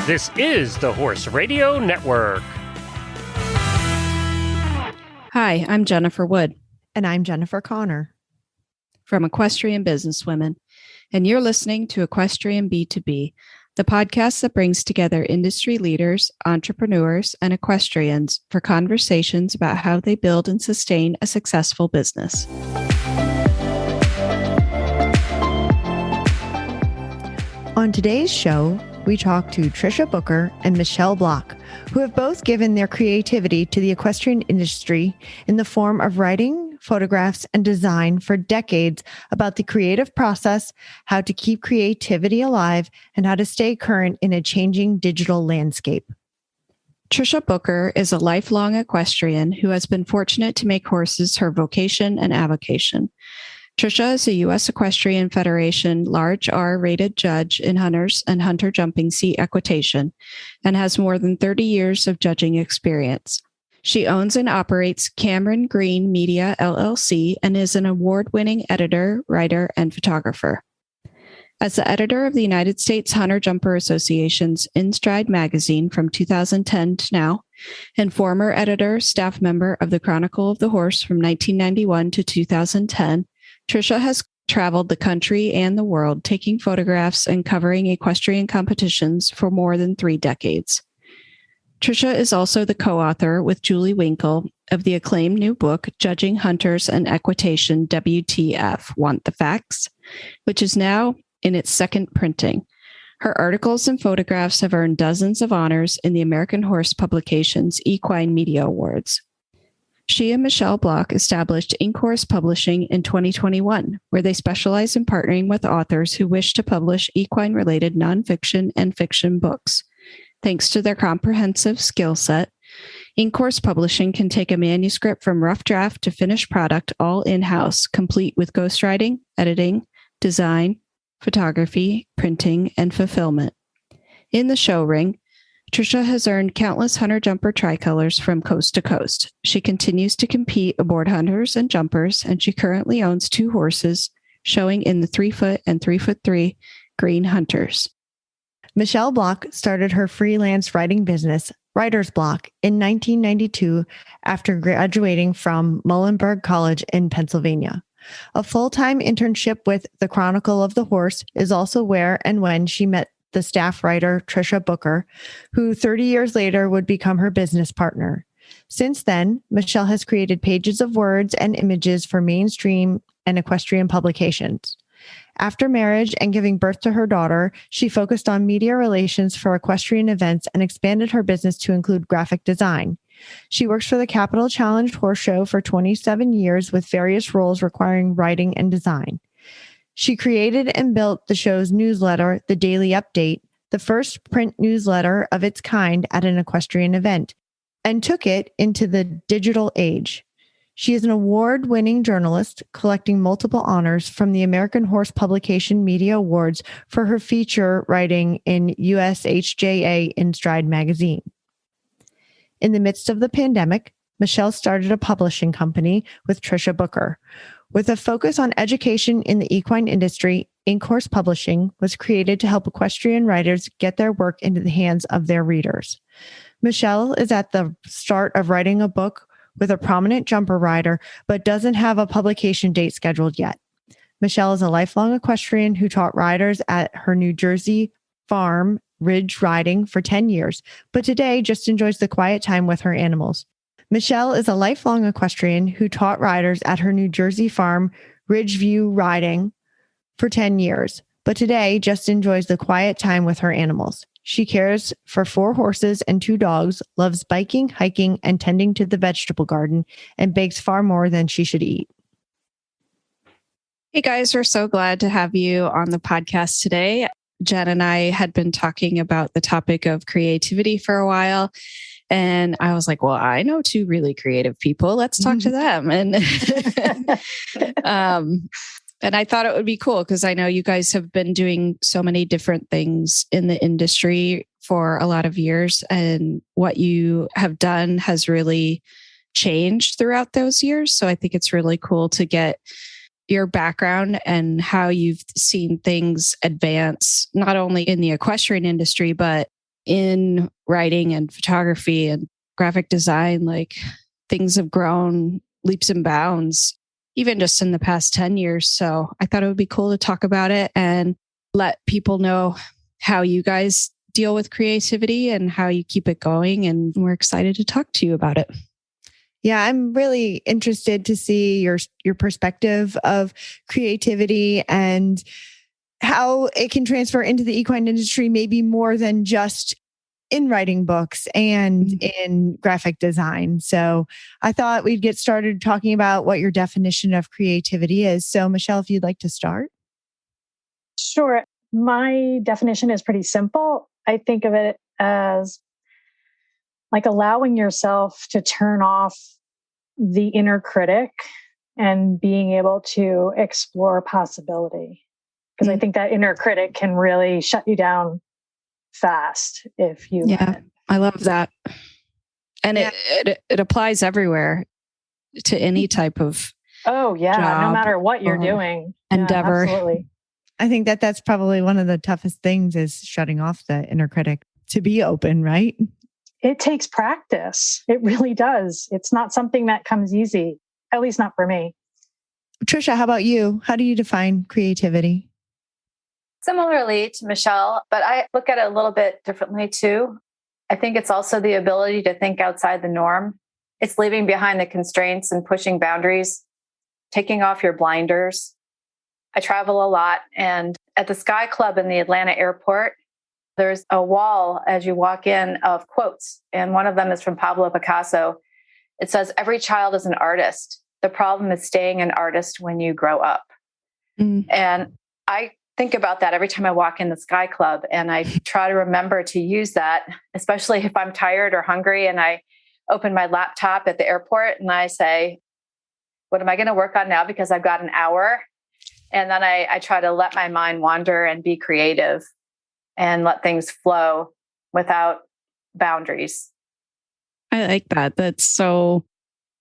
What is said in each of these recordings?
This is the Horse Radio Network. Hi, I'm Jennifer Wood. And I'm Jennifer Connor. From Equestrian Businesswomen. And you're listening to Equestrian B2B, the podcast that brings together industry leaders, entrepreneurs, and equestrians for conversations about how they build and sustain a successful business. On today's show, we talk to Tricia Booker and Michelle Bloch, who have both given their creativity to the equestrian industry in the form of writing, photographs, and design for decades about the creative process, how to keep creativity alive, and how to stay current in a changing digital landscape. Tricia Booker is a lifelong equestrian who has been fortunate to make horses her vocation and avocation. Tricia is a U.S. Equestrian Federation large R rated judge in hunters and hunter jumping seat equitation and has more than 30 years of judging experience. She owns and operates Cameron Green Media, LLC, and is an award-winning editor, writer, and photographer. As the editor of the United States Hunter Jumper Association's In Stride magazine from 2010 to now, and former editor, staff member of the Chronicle of the Horse from 1991 to 2010, Tricia has traveled the country and the world, taking photographs and covering equestrian competitions for more than 3 decades. Tricia is also the co-author with Julie Winkle of the acclaimed new book, Judging Hunters and Equitation WTF, Want the Facts?, which is now in its second printing. Her articles and photographs have earned dozens of honors in the American Horse Publications Equine Media Awards. She and Michelle Bloch established Ink Horse Publishing in 2021, where they specialize in partnering with authors who wish to publish equine-related nonfiction and fiction books. Thanks to their comprehensive skill set, Ink Horse Publishing can take a manuscript from rough draft to finished product all in-house, complete with ghostwriting, editing, design, photography, printing, and fulfillment. In the show ring, Tricia has earned countless hunter jumper tricolors from coast to coast. She continues to compete aboard hunters and jumpers, and she currently owns 2 horses showing in the 3-foot and 3'3" green hunters. Michelle Bloch started her freelance writing business, Writer's Block, in 1992 after graduating from Muhlenberg College in Pennsylvania. A full-time internship with the Chronicle of the Horse is also where and when she met the staff writer Tricia Booker, who 30 years later would become her business partner. Since then, Michelle has created pages of words and images for mainstream and equestrian publications. After marriage and giving birth to her daughter, she focused on media relations for equestrian events and expanded her business to include graphic design. She works for the Capital Challenge Horse Show for 27 years with various roles requiring writing and design. She created and built the show's newsletter, The Daily Update, the first print newsletter of its kind at an equestrian event, and took it into the digital age. She is an award-winning journalist, collecting multiple honors from the American Horse Publication Media Awards for her feature writing in USHJA In Stride magazine. In the midst of the pandemic, Michelle started a publishing company with Tricia Booker. With a focus on education in the equine industry, Ink Horse Publishing was created to help equestrian writers get their work into the hands of their readers. Michelle is at the start of writing a book with a prominent jumper rider, but doesn't have a publication date scheduled yet. Michelle is a lifelong equestrian who taught riders at her New Jersey farm, Ridge Riding, for 10 years, but today just enjoys the quiet time with her animals. Michelle is a lifelong equestrian who taught riders at her New Jersey farm, Ridgeview Riding, for 10 years, but today just enjoys the quiet time with her animals. She cares for 4 horses and 2 dogs, loves biking, hiking, and tending to the vegetable garden, and bakes far more than she should eat. Hey guys, we're so glad to have you on the podcast today. Jen and I had been talking about the topic of creativity for a while. And I was like, well, I know 2 really creative people. Let's talk to them. And and I thought it would be cool because I know you guys have been doing so many different things in the industry for a lot of years. And what you have done has really changed throughout those years. So I think it's really cool to get your background and how you've seen things advance, not only in the equestrian industry, but in writing and photography and graphic design, like things have grown leaps and bounds, even just in the past 10 years. So I thought it would be cool to talk about it and let people know how you guys deal with creativity and how you keep it going. And we're excited to talk to you about it. Yeah, I'm really interested to see your perspective of creativity and how it can transfer into the equine industry, maybe more than just in writing books and in graphic design. So I thought we'd get started talking about what your definition of creativity is. So Michelle, if you'd like to start. Sure. My definition is pretty simple. I think of it as like allowing yourself to turn off the inner critic and being able to explore possibility. Because I think that inner critic can really shut you down fast if you let it. I love that. And it applies everywhere to any type of no matter what you're doing. Endeavor. Yeah, absolutely. I think that's probably one of the toughest things is shutting off the inner critic to be open, right? It takes practice. It really does. It's not something that comes easy, at least not for me. Tricia, how about you? How do you define creativity? Similarly to Michelle, but I look at it a little bit differently too. I think it's also the ability to think outside the norm. It's leaving behind the constraints and pushing boundaries, taking off your blinders. I travel a lot, and at the Sky Club in the Atlanta airport, there's a wall as you walk in of quotes, and one of them is from Pablo Picasso. It says, "Every child is an artist. The problem is staying an artist when you grow up." And I think about that every time I walk in the Sky Club, and I try to remember to use that, especially if I'm tired or hungry and I open my laptop at the airport and I say, what am I going to work on now? Because I've got an hour. And then I try to let my mind wander and be creative and let things flow without boundaries. I like that. That's so,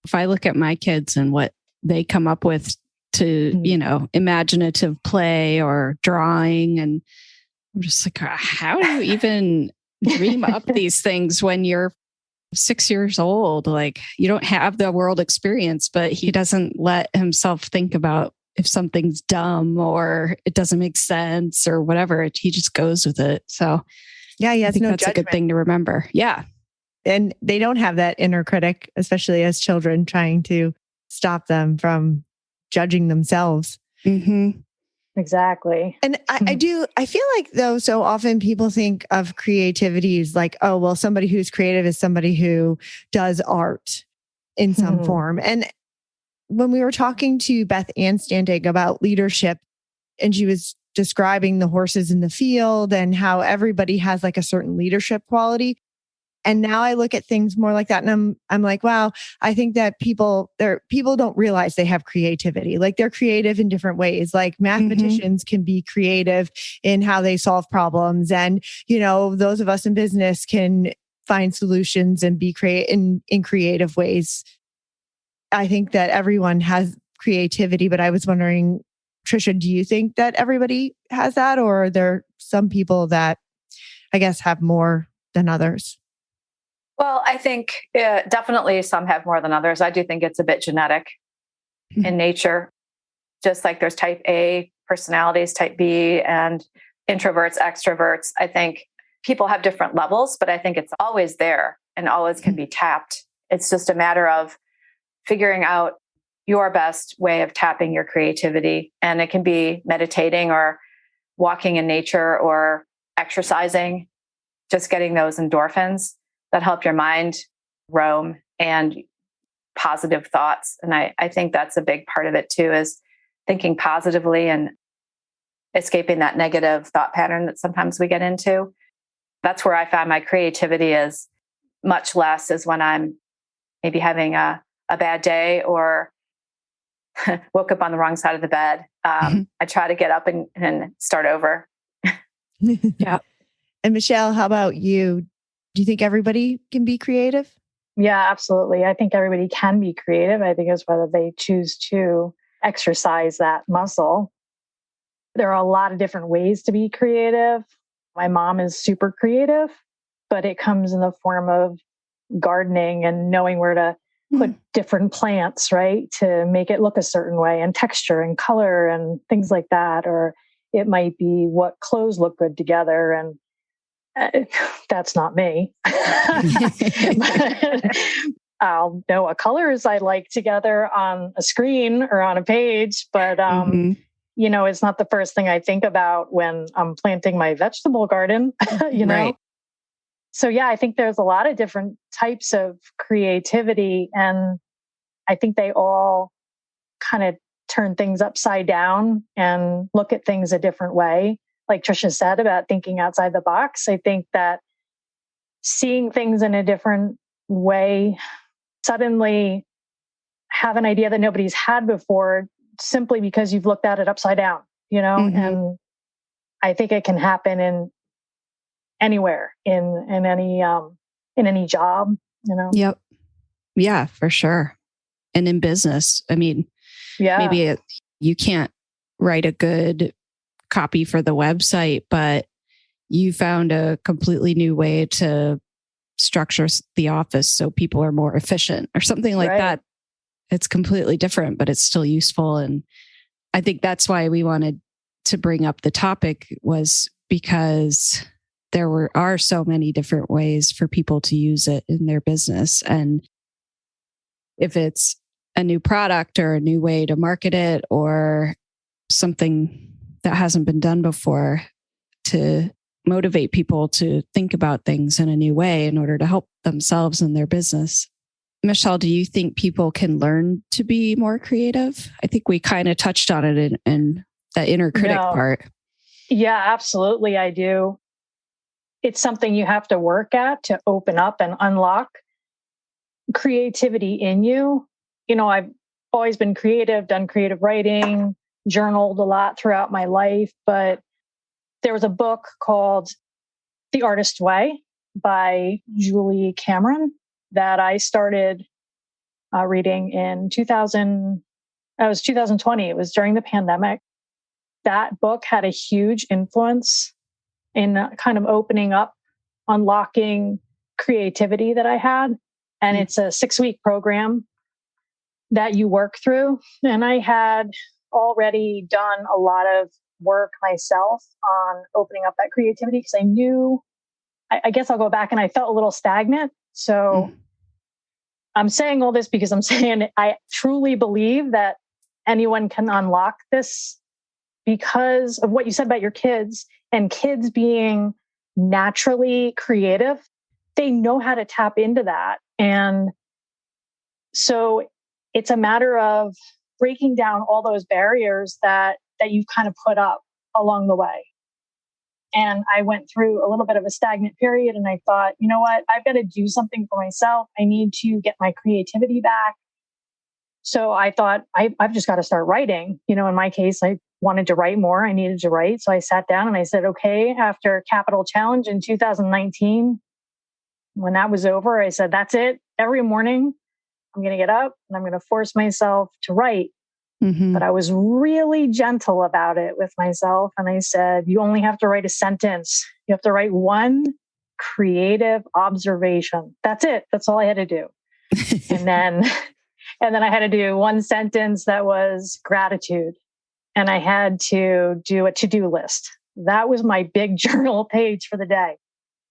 if I look at my kids and what they come up with to, imaginative play or drawing, and I'm just like, how do you even dream up these things when you're 6 years old? Like, you don't have the world experience, but he doesn't let himself think about if something's dumb or it doesn't make sense or whatever. He just goes with it. So I think that's judgment. a good thing to remember. Yeah. And they don't have that inner critic, especially as children, trying to stop them from judging themselves. Mm-hmm. Exactly. And I feel like though, so often people think of creativity as like, oh, well, somebody who's creative is somebody who does art in some form. And when we were talking to Beth Ann Standig about leadership, and she was describing the horses in the field and how everybody has like a certain leadership quality. And now I look at things more like that. And I'm like, wow, I think that people don't realize they have creativity. Like they're creative in different ways. Like mathematicians can be creative in how they solve problems. And, those of us in business can find solutions and be in creative ways. I think that everyone has creativity, but I was wondering, Tricia, do you think that everybody has that? Or are there some people that I guess have more than others? Well, I think definitely some have more than others. I do think it's a bit genetic in nature. Just like there's type A personalities, type B, and introverts, extroverts. I think people have different levels, but I think it's always there and always can be tapped. It's just a matter of figuring out your best way of tapping your creativity. And it can be meditating or walking in nature or exercising, just getting those endorphins that help your mind roam and positive thoughts. And I think that's a big part of it too, is thinking positively and escaping that negative thought pattern that sometimes we get into. That's where I find my creativity is much less is when I'm maybe having a bad day or woke up on the wrong side of the bed. I try to get up and start over. Yeah. And Michelle, how about you? Do you think everybody can be creative? Yeah, absolutely. I think everybody can be creative. I think it's whether they choose to exercise that muscle. There are a lot of different ways to be creative. My mom is super creative. but it comes in the form of gardening and knowing where to put different plants, right, to make it look a certain way, and texture and color and things like that. Or it might be what clothes look good together. And that's not me. I'll know what colors I like together on a screen or on a page, but it's not the first thing I think about when I'm planting my vegetable garden, Right. So yeah, I think there's a lot of different types of creativity, and I think they all kind of turn things upside down and look at things a different way. Like Tricia said about thinking outside the box, I think that seeing things in a different way, suddenly have an idea that nobody's had before simply because you've looked at it upside down, and I think it can happen in anywhere, in any job, Yep. Yeah, for sure. And in business, I mean, maybe you can't write a good copy for the website, but you found a completely new way to structure the office so people are more efficient or something like that. It's completely different, but it's still useful. And I think that's why we wanted to bring up the topic, was because there are so many different ways for people to use it in their business. And if it's a new product or a new way to market it or something that hasn't been done before, to motivate people to think about things in a new way in order to help themselves in their business. Michelle, do you think people can learn to be more creative? I think we kind of touched on it in the inner critic part. Yeah, absolutely. I do. It's something you have to work at to open up and unlock creativity in you. I've always been creative, done creative writing, journaled a lot throughout my life, but there was a book called The Artist Way by Julie Cameron that I started reading in 2020. It was during the pandemic. That book had a huge influence in kind of opening up, unlocking creativity that I had. And it's a 6-week program that you work through. And I had already done a lot of work myself on opening up that creativity because I knew, I guess I'll go back, and I felt a little stagnant. So I'm saying all this because I'm saying I truly believe that anyone can unlock this because of what you said about your kids, and kids being naturally creative. They know how to tap into that. And so it's a matter of breaking down all those barriers that you've kind of put up along the way. And I went through a little bit of a stagnant period, and I thought, you know what, I've got to do something for myself. I need to get my creativity back. So I thought, I've just got to start writing. In my case, I wanted to write more. I needed to write. So I sat down and I said, okay, after Capital Challenge in 2019, when that was over, I said, that's it. Every morning, I'm going to get up and I'm going to force myself to write. But I was really gentle about it with myself. And I said, you only have to write a sentence. You have to write one creative observation. That's it. That's all I had to do. and then I had to do one sentence that was gratitude. And I had to do a to-do list. That was my big journal page for the day.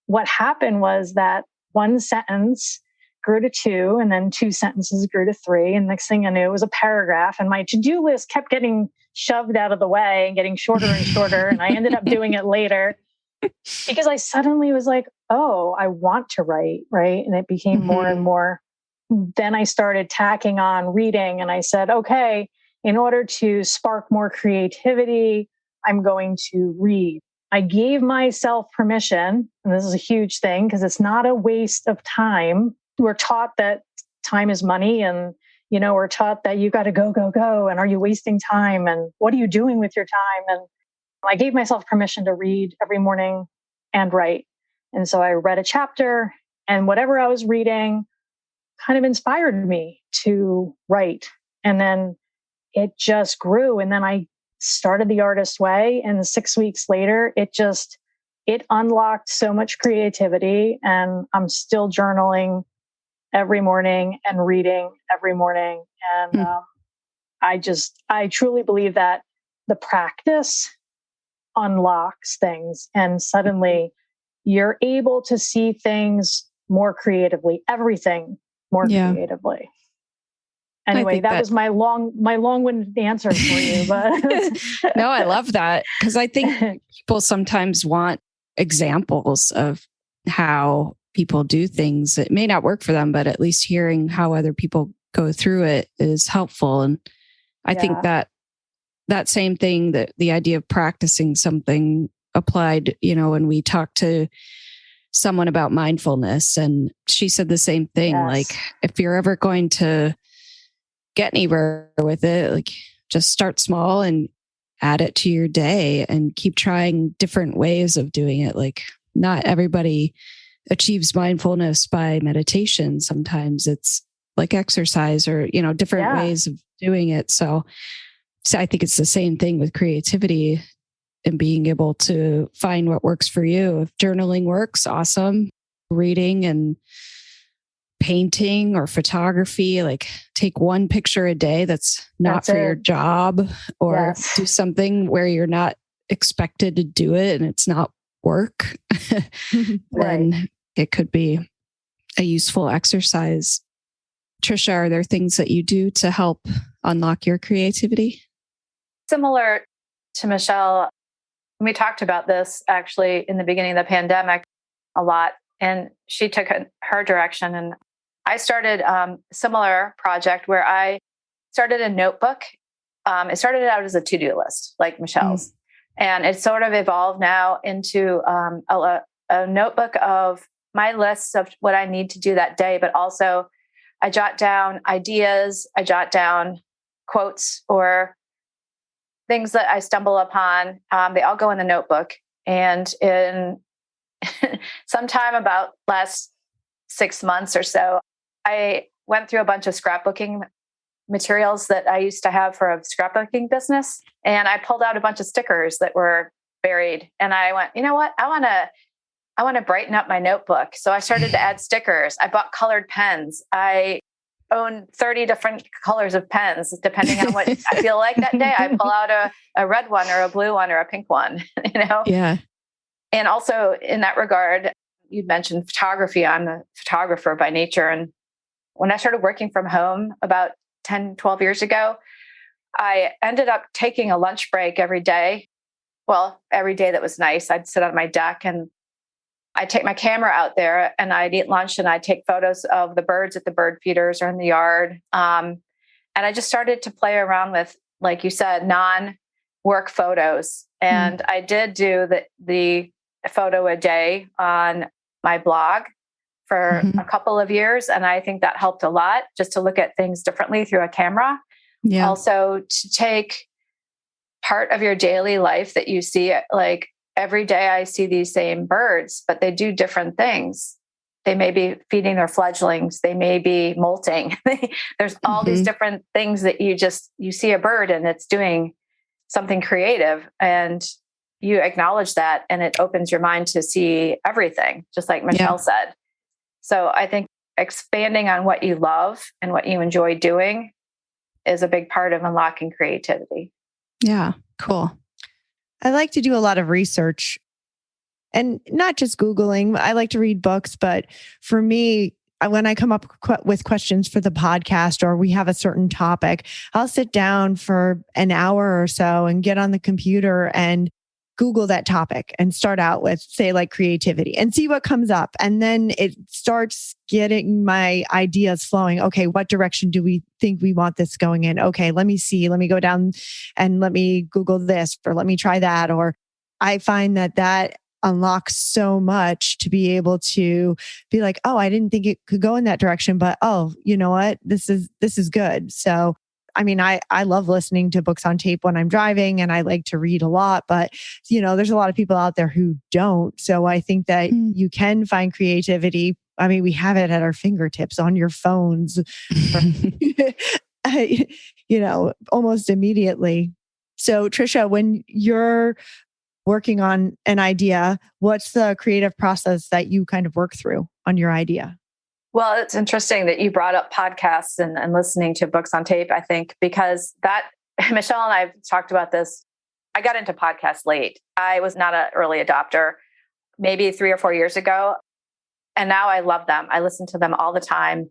What happened was that one sentence grew to 2, and then 2 sentences grew to 3. And next thing I knew, it was a paragraph, and my to-do list kept getting shoved out of the way and getting shorter and shorter. And I ended up doing it later because I suddenly was like, oh, I want to write, right? And it became more and more. Then I started tacking on reading, and I said, okay, in order to spark more creativity, I'm going to read. I gave myself permission, and this is a huge thing because it's not a waste of time. We're taught that time is money, and, we're taught that you got to go, go, go. And are you wasting time? And what are you doing with your time? And I gave myself permission to read every morning and write. And so I read a chapter, and whatever I was reading kind of inspired me to write. And then it just grew. And then I started The Artist Way, and 6 weeks later, it just it unlocked so much creativity, and I'm still journaling every morning and reading every morning. And I truly believe that the practice unlocks things, and suddenly you're able to see things more creatively, everything more creatively. Anyway, that was my long-winded answer for you, but no, I love that, because I think people sometimes want examples of how people do things. It may not work for them, but at least hearing how other people go through it is helpful. And I think that same thing, that the idea of practicing something applied, when we talked to someone about mindfulness, and she said the same thing. Yes. Like, if you're ever going to get anywhere with it, like, just start small and add it to your day and keep trying different ways of doing it. Like, not everybody achieves mindfulness by meditation. Sometimes it's like exercise or, different ways of doing it. So I think it's the same thing with creativity and being able to find what works for you. If journaling works, awesome. Reading and painting or photography, like, take one picture a day that's not for your job, or do something where you're not expected to do it and it's not work. Then it could be a useful exercise. Tricia, are there things that you do to help unlock your creativity? Similar to Michelle, we talked about this actually in the beginning of the pandemic a lot, and she took her direction, and I started a similar project where I started a notebook. It started out as a to-do list, like Michelle's, and it sort of evolved now into a notebook of my lists of what I need to do that day, but also I jot down ideas, I jot down quotes or things that I stumble upon. They all go in the notebook. And in sometime about last 6 months or so, I went through a bunch of scrapbooking materials that I used to have for a scrapbooking business. And I pulled out a bunch of stickers that were buried. And I went, you know what? I want to brighten up my notebook. So I started to add stickers. I bought colored pens. I own 30 different colors of pens, depending on what I feel like that day. I pull out a red one or a blue one or a pink one, Yeah. And also in that regard, you mentioned photography. I'm a photographer by nature. And when I started working from home about 10, 12 years ago, I ended up taking a lunch break every day. Well, every day that was nice, I'd sit on my deck and I'd take my camera out there and I'd eat lunch and I'd take photos of the birds at the bird feeders or in the yard. And I just started to play around with, like you said, non-work photos. And I did do the photo a day on my blog for a couple of years. And I think that helped a lot, just to look at things differently through a camera. Yeah. Also to take part of your daily life that you see, like every day I see these same birds, but they do different things. They may be feeding their fledglings. They may be molting. There's all these different things that you see a bird and it's doing something creative, and you acknowledge that, and it opens your mind to see everything, just like Michelle said. So I think expanding on what you love and what you enjoy doing is a big part of unlocking creativity. Yeah, cool. I like to do a lot of research, and not just Googling. I like to read books, but for me, when I come up with questions for the podcast or we have a certain topic, I'll sit down for an hour or so and get on the computer and Google that topic and start out with, say, like creativity, and see what comes up. And then it starts getting my ideas flowing. Okay, what direction do we think we want this going in? Okay, let me see. Let me go down and let me Google this, or let me try that. Or I find that unlocks so much to be able to be like, oh, I didn't think it could go in that direction, but oh, you know what? This is good. So I mean, I love listening to books on tape when I'm driving, and I like to read a lot, but there's a lot of people out there who don't. So I think that you can find creativity. I mean, we have it at our fingertips on your phones, almost immediately. So Tricia, when you're working on an idea, what's the creative process that you kind of work through on your idea? Well, it's interesting that you brought up podcasts and listening to books on tape, I think, because that, Michelle and I have talked about this. I got into podcasts late. I was not an early adopter, maybe 3 or 4 years ago. And now I love them. I listen to them all the time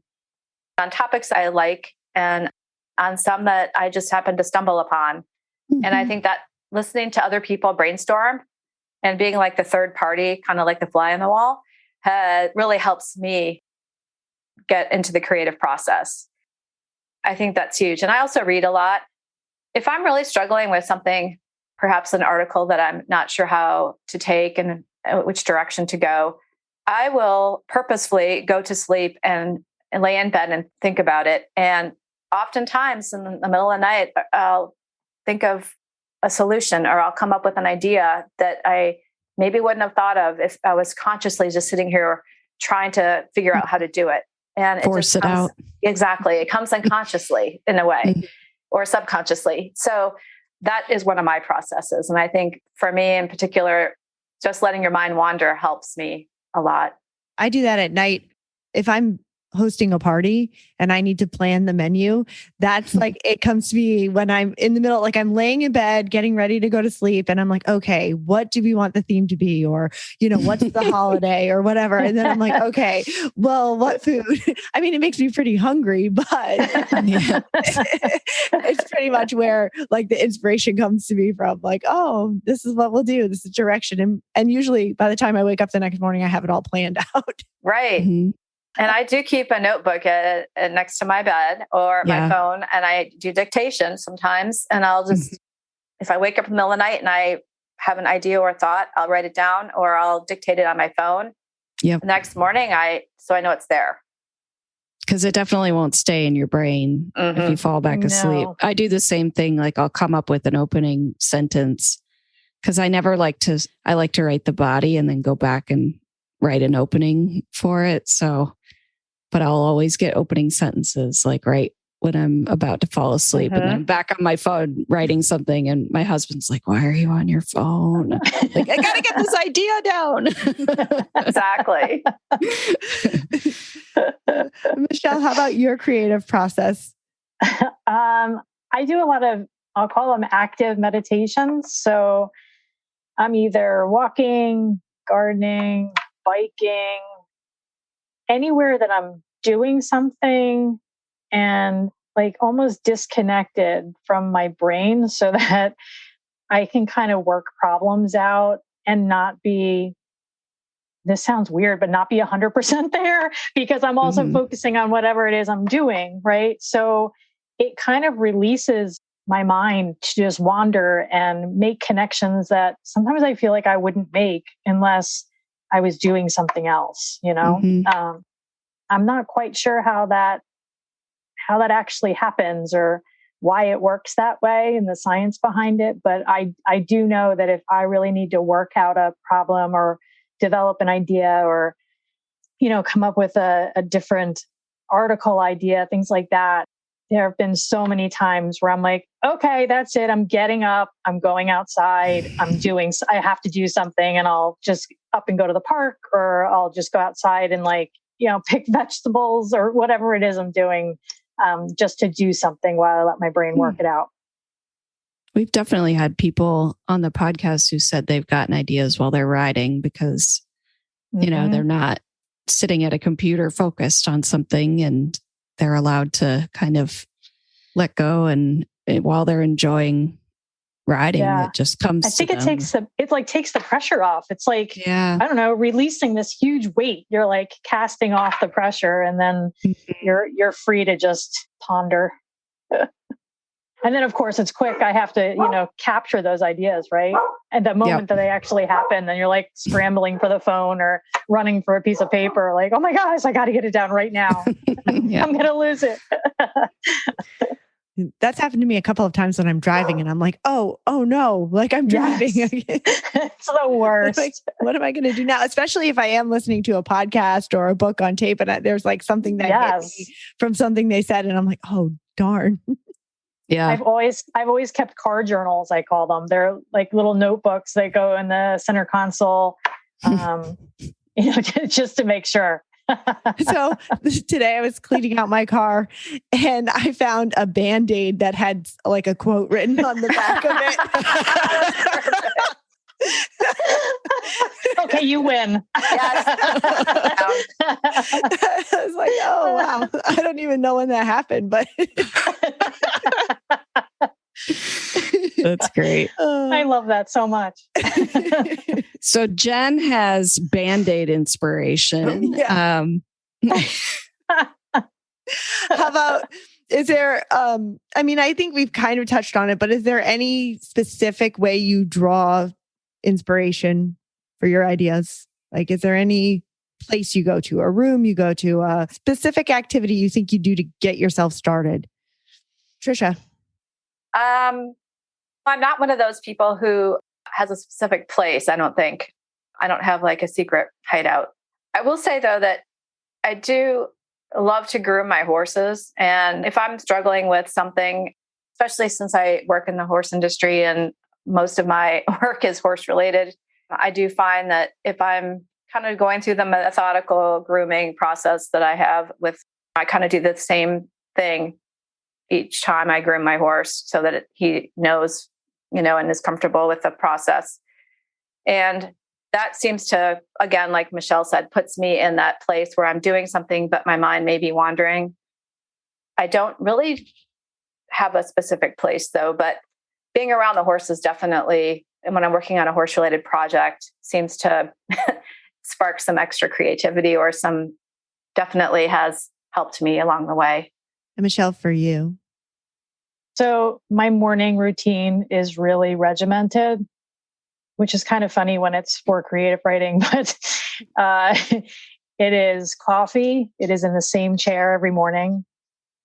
on topics I like and on some that I just happen to stumble upon. Mm-hmm. And I think that listening to other people brainstorm and being like the third party, kind of like the fly on the wall, really helps me get into the creative process. I think that's huge. And I also read a lot. If I'm really struggling with something, perhaps an article that I'm not sure how to take and which direction to go, I will purposefully go to sleep and lay in bed and think about it. And oftentimes in the middle of the night, I'll think of a solution or I'll come up with an idea that I maybe wouldn't have thought of if I was consciously just sitting here trying to figure out how to do it. And force it out. Exactly. It comes unconsciously in a way or subconsciously. So that is one of my processes. And I think for me in particular, just letting your mind wander helps me a lot. I do that at night. If I'm hosting a party and I need to plan the menu, that's like, it comes to me when I'm in the middle, like I'm laying in bed, getting ready to go to sleep. And I'm like, okay, what do we want the theme to be? Or, what's the holiday or whatever. And then I'm like, okay, well, what food? I mean, it makes me pretty hungry, but it's pretty much where like the inspiration comes to me from, like, oh, this is what we'll do. This is direction. And usually by the time I wake up the next morning, I have it all planned out. Right. Mm-hmm. And I do keep a notebook next to my bed or my phone, and I do dictation sometimes. And I'll just, if I wake up in the middle of the night and I have an idea or a thought, I'll write it down or I'll dictate it on my phone. Yep. The next morning, so I know it's there. Because it definitely won't stay in your brain if you fall back asleep. I do the same thing. Like I'll come up with an opening sentence because I like to write the body and then go back and write an opening for it. But I'll always get opening sentences like right when I'm about to fall asleep and then I'm back on my phone writing something. And my husband's like, why are you on your phone? Like, I got to get this idea down. Exactly. Michelle, how about your creative process? I do a lot of, I'll call them active meditations. So I'm either walking, gardening, biking, anywhere that I'm doing something and like almost disconnected from my brain so that I can kind of work problems out and not be, this sounds weird, but not be 100% there because I'm also focusing on whatever it is I'm doing. Right. So it kind of releases my mind to just wander and make connections that sometimes I feel like I wouldn't make unless I was doing something else, I'm not quite sure how that actually happens or why it works that way and the science behind it. But I do know that if I really need to work out a problem or develop an idea or, come up with a different article idea, things like that, there have been so many times where I'm like, okay, that's it. I'm getting up. I'm going outside. I have to do something and I'll just up and go to the park or I'll just go outside and pick vegetables or whatever it is I'm doing just to do something while I let my brain work it out. We've definitely had people on the podcast who said they've gotten ideas while they're riding because, they're not sitting at a computer focused on something and they're allowed to kind of let go and while they're enjoying riding, it just comes. I think it takes the pressure off. It's like, I don't know, releasing this huge weight. You're like casting off the pressure and then you're free to just ponder. And then of course it's quick. I have to, capture those ideas, right? At the moment that they actually happen, then you're like scrambling for the phone or running for a piece of paper. Like, oh my gosh, I got to get it down right now. I'm going to lose it. That's happened to me a couple of times when I'm driving and I'm like, oh no, like I'm driving. It's the worst. What am I going to do now? Especially if I am listening to a podcast or a book on tape and there's like something that gets me from something they said. And I'm like, oh, darn. Yeah. I've always kept car journals, I call them. They're like little notebooks that go in the center console, just to make sure. So today I was cleaning out my car and I found a Band-Aid that had like a quote written on the back of it. Okay, you win. Yes. I was like, oh, wow. I don't even know when that happened, but That's great. I love that so much. So Jen has Band-Aid inspiration. Yeah. How about, is there, I think we've kind of touched on it, but is there any specific way you draw inspiration for your ideas? Like, is there any place you go to, a room you go to, a specific activity you think you do to get yourself started? Tricia. I'm not one of those people who has a specific place. I don't think. I don't have like a secret hideout. I will say though that I do love to groom my horses. And if I'm struggling with something, especially since I work in the horse industry and most of my work is horse related, I do find that if I'm kind of going through the methodical grooming process that I have I kind of do the same thing each time I groom my horse so that he knows, and is comfortable with the process. And that seems to, again, like Michelle said, puts me in that place where I'm doing something, but my mind may be wandering. I don't really have a specific place though, but being around the horses definitely, and when I'm working on a horse related project, seems to spark some extra creativity or definitely has helped me along the way. And Michelle, for you. So my morning routine is really regimented, which is kind of funny when it's for creative writing, but it is coffee. It is in the same chair every morning.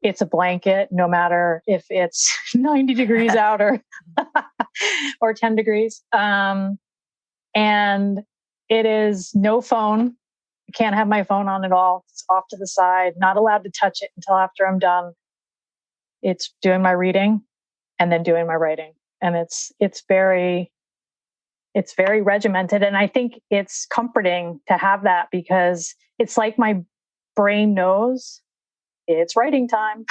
It's a blanket, no matter if it's 90 degrees out or 10 degrees. And it is no phone. I can't have my phone on at all. It's off to the side, not allowed to touch it until after I'm done. It's doing my reading and then doing my writing. And it's very regimented. And I think it's comforting to have that because it's like my brain knows it's writing time.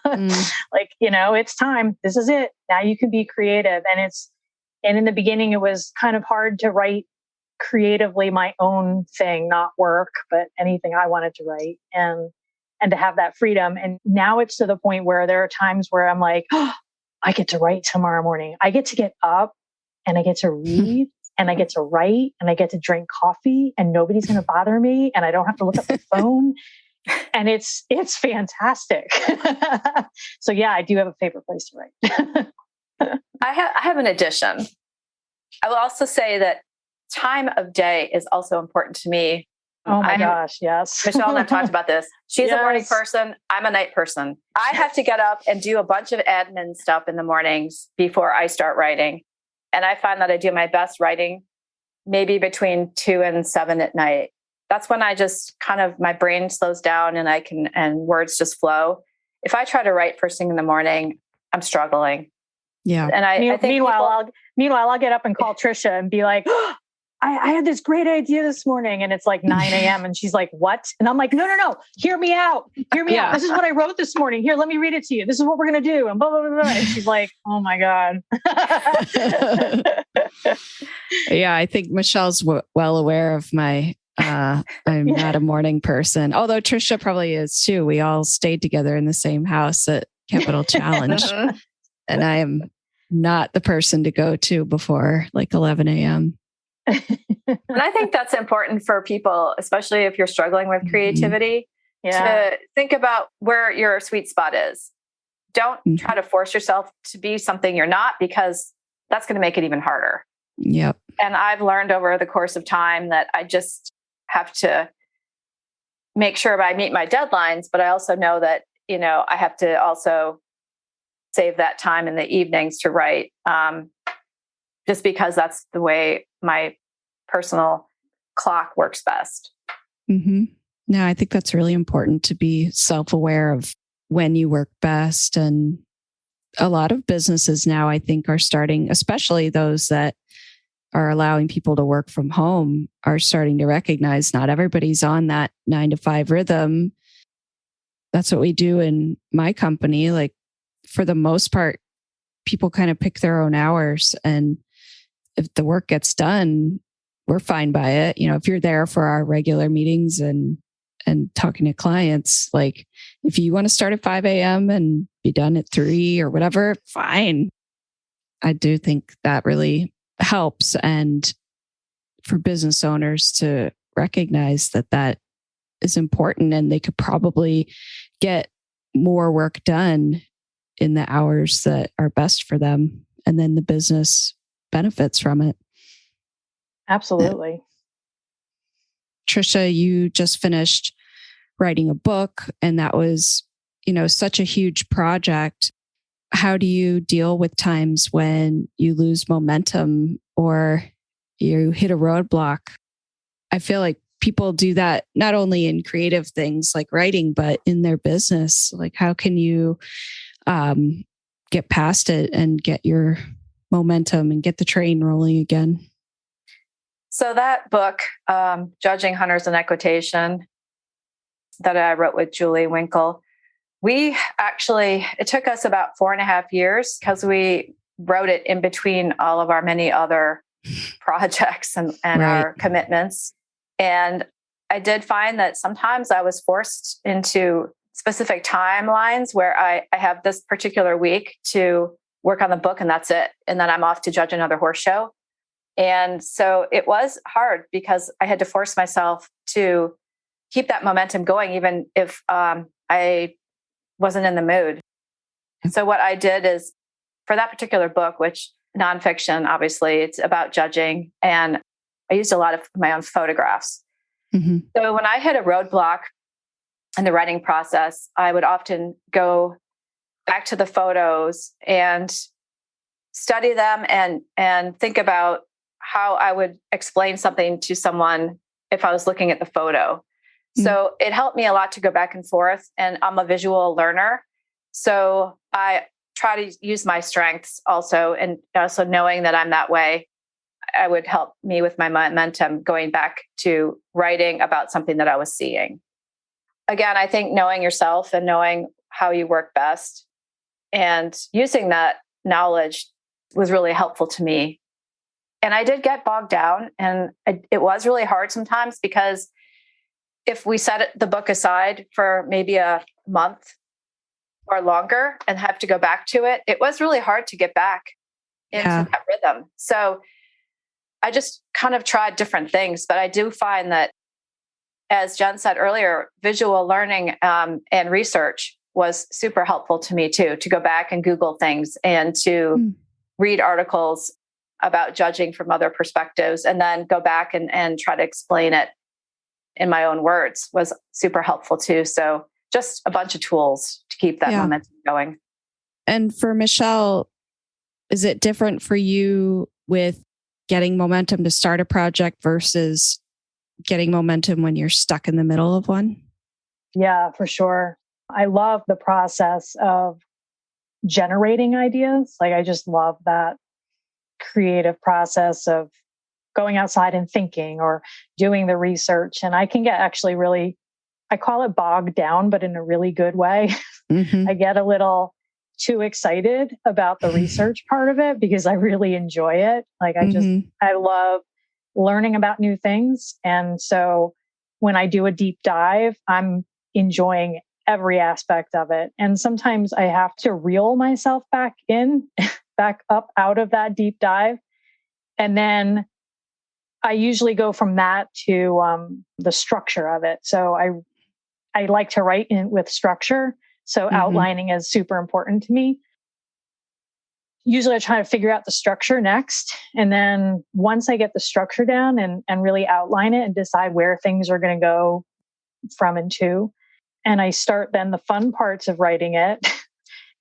It's time. This is it. Now you can be creative. And in the beginning, it was kind of hard to write creatively my own thing, not work, but anything I wanted to write and to have that freedom. And now it's to the point where there are times where I'm like, oh, I get to write tomorrow morning. I get to get up and I get to read and I get to write and I get to drink coffee and nobody's going to bother me and I don't have to look at the phone. And it's fantastic. So yeah, I do have a favorite place to write. I have an addition. I will also say that time of day is also important to me. Oh my gosh, yes. Michelle and I've talked about this. She's a morning person. I'm a night person. I have to get up and do a bunch of admin stuff in the mornings before I start writing. And I find that I do my best writing maybe between 2 and 7 at night. That's when I just my brain slows down and words just flow. If I try to write first thing in the morning, I'm struggling. Yeah. And I think meanwhile, I'll get up and call Tricia and be like, oh, I had this great idea this morning. And it's like 9 a.m. And she's like, what? And I'm like, no. Hear me out. Out. This is what I wrote this morning. Here, let me read it to you. This is what we're going to do. And blah, blah, blah, blah. And she's like, oh my God. Yeah. I think Michelle's well aware of my, I'm not a morning person, although Tricia probably is too. We all stayed together in the same house at Capital Challenge. And I am not the person to go to before like 11 a.m. And I think that's important for people, especially if you're struggling with creativity, to think about where your sweet spot is. Don't try to force yourself to be something you're not, because that's going to make it even harder. Yep. And I've learned over the course of time that I just have to make sure I meet my deadlines, but I also know that, I have to also save that time in the evenings to write, just because that's the way my personal clock works best. Mm-hmm. No, I think that's really important to be self-aware of when you work best and a lot of businesses now, I think, are starting, especially those that are allowing people to work from home, are starting to recognize not everybody's on that 9 to 5 rhythm. That's what we do in my company. Like, for the most part, people kind of pick their own hours. And if the work gets done, we're fine by it. You know, if you're there for our regular meetings and talking to clients, like if you want to start at 5 a.m. and be done at 3 or whatever, fine. I do think that really helps. And for business owners to recognize that that is important, and they could probably get more work done in the hours that are best for them. And then the business benefits from it. Absolutely. Tricia, you just finished writing a book, and that was, you know, such a huge project. How do you deal with times when you lose momentum or you hit a roadblock? I feel like people do that not only in creative things like writing, but in their business. Like, how can you get past it and get your momentum and get the train rolling again? So that book, Judging Hunters in Equitation, that I wrote with Julie Winkle, it took us about 4.5 years because we wrote it in between all of our many other projects and right. Our commitments. And I did find that sometimes I was forced into specific timelines where I have this particular week to work on the book, and that's it. And then I'm off to judge another horse show. And so it was hard because I had to force myself to keep that momentum going, even if I wasn't in the mood. So what I did is, for that particular book, which nonfiction, obviously, it's about judging, and I used a lot of my own photographs. Mm-hmm. So when I hit a roadblock in the writing process, I would often go back to the photos and study them and think about how I would explain something to someone if I was looking at the photo. Mm-hmm. So it helped me a lot to go back and forth, and I'm a visual learner. So I try to use my strengths also, and also knowing that I'm that way, I would help me with my momentum going back to writing about something that I was seeing. Again, I think knowing yourself and knowing how you work best and using that knowledge was really helpful to me. And I did get bogged down, and it was really hard sometimes, because if we set the book aside for maybe a month or longer and have to go back to it, it was really hard to get back into that rhythm. So I just kind of tried different things, but I do find that, as Jen said earlier, visual learning and research was super helpful to me too, to go back and Google things and to read articles about judging from other perspectives, and then go back and try to explain it in my own words was super helpful too. So just a bunch of tools to keep that momentum going. And for Michelle, is it different for you with getting momentum to start a project versus getting momentum when you're stuck in the middle of one? Yeah, for sure. I love the process of generating ideas. Like, I just love that creative process of going outside and thinking or doing the research. And I can get actually really, I call it bogged down, but in a really good way. Mm-hmm. I get a little too excited about the research part of it because I really enjoy it. Like, I love learning about new things. And so when I do a deep dive, I'm enjoying every aspect of it. And sometimes I have to reel myself back up out of that deep dive. And then I usually go from that to the structure of it. So I like to write with structure. So outlining is super important to me. Usually I try to figure out the structure next. And then once I get the structure down and really outline it and decide where things are going to go from and to, and I start then the fun parts of writing it.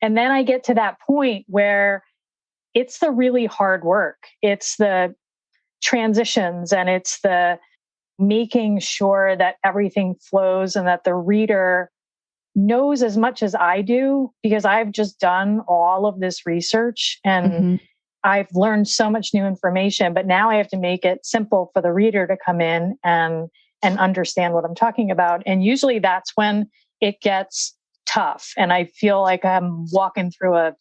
And then I get to that point where it's the really hard work. It's the transitions, and it's the making sure that everything flows and that the reader knows as much as I do because I've just done all of this research and I've learned so much new information, but now I have to make it simple for the reader to come in and understand what I'm talking about. And usually that's when it gets tough and I feel like I'm walking through a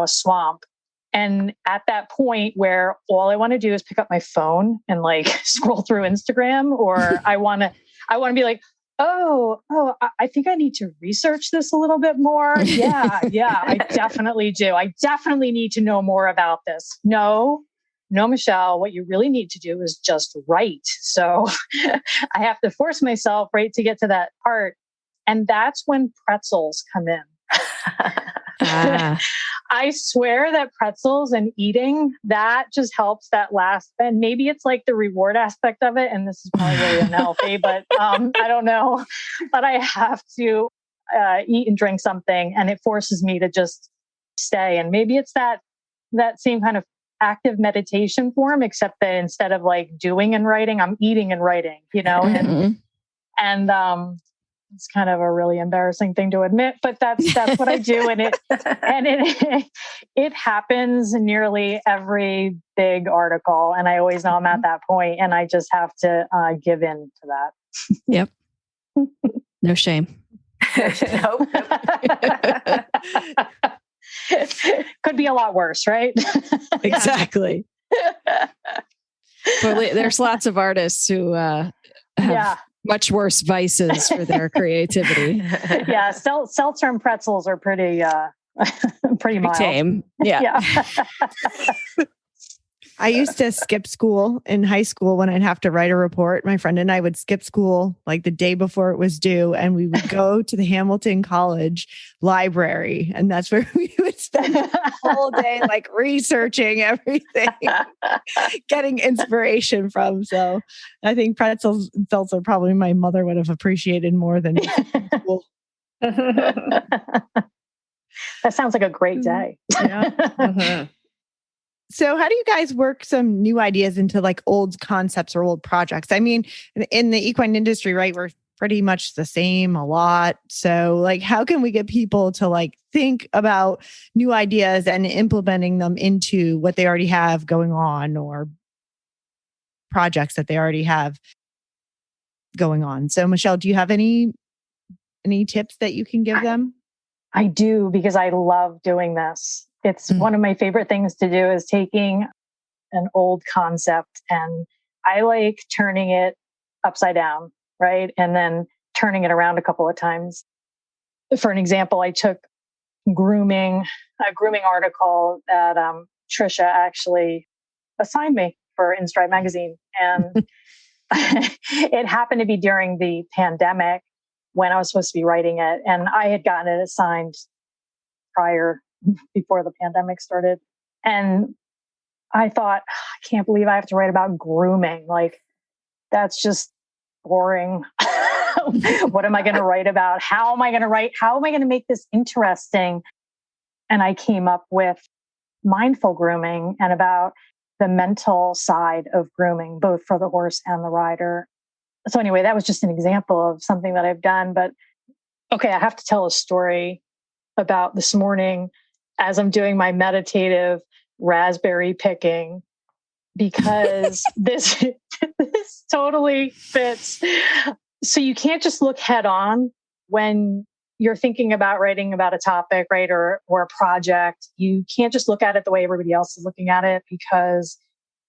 swamp. And at that point where all I want to do is pick up my phone and like scroll through Instagram, or I want to be like, oh, I think I need to research this a little bit more. Yeah, I definitely do. I definitely need to know more about this. No, Michelle, what you really need to do is just write. So I have to force myself, right, to get to that part. And that's when pretzels come in. I swear that pretzels and eating, that just helps that last. And maybe it's like the reward aspect of it. And this is probably really unhealthy, but I don't know. But I have to eat and drink something and it forces me to just stay. And maybe it's that same kind of active meditation form, except that instead of like doing and writing, I'm eating and writing, and it's kind of a really embarrassing thing to admit, but that's what I do. And it happens in nearly every big article. And I always know I'm at that point and I just have to give in to that. Yep. No shame. Nope. Could be a lot worse, right? Exactly. But there's lots of artists who have much worse vices for their creativity. Yeah, seltzer and pretzels are pretty mild. Tame. Yeah. I used to skip school in high school when I'd have to write a report. My friend and I would skip school like the day before it was due, and we would go to the Hamilton College library, and that's where we would spend the whole day like researching everything, getting inspiration from. So I think pretzels and seltzer probably my mother would have appreciated more than school. That sounds like a great day. Yeah. Mm-hmm. So how do you guys work some new ideas into like old concepts or old projects? I mean, in the equine industry, right, we're pretty much the same a lot. So like, how can we get people to like think about new ideas and implementing them into what they already have going on or projects that they already have going on? So Michelle, do you have any tips that you can give them? I do, because I love doing this. It's one of my favorite things to do is taking an old concept and I like turning it upside down, right? And then turning it around a couple of times. For an example, I took a grooming article that Tricia actually assigned me for In Stride magazine. And it happened to be during the pandemic when I was supposed to be writing it. And I had gotten it assigned before the pandemic started. And I thought, I can't believe I have to write about grooming. Like, that's just boring. What am I going to write about? How am I going to make this interesting? And I came up with mindful grooming and about the mental side of grooming, both for the horse and the rider. So anyway, that was just an example of something that I've done. But okay, I have to tell a story about this morning as I'm doing my meditative raspberry picking, because this totally fits. So you can't just look head on when you're thinking about writing about a topic, right? Or a project. You can't just look at it the way everybody else is looking at it, because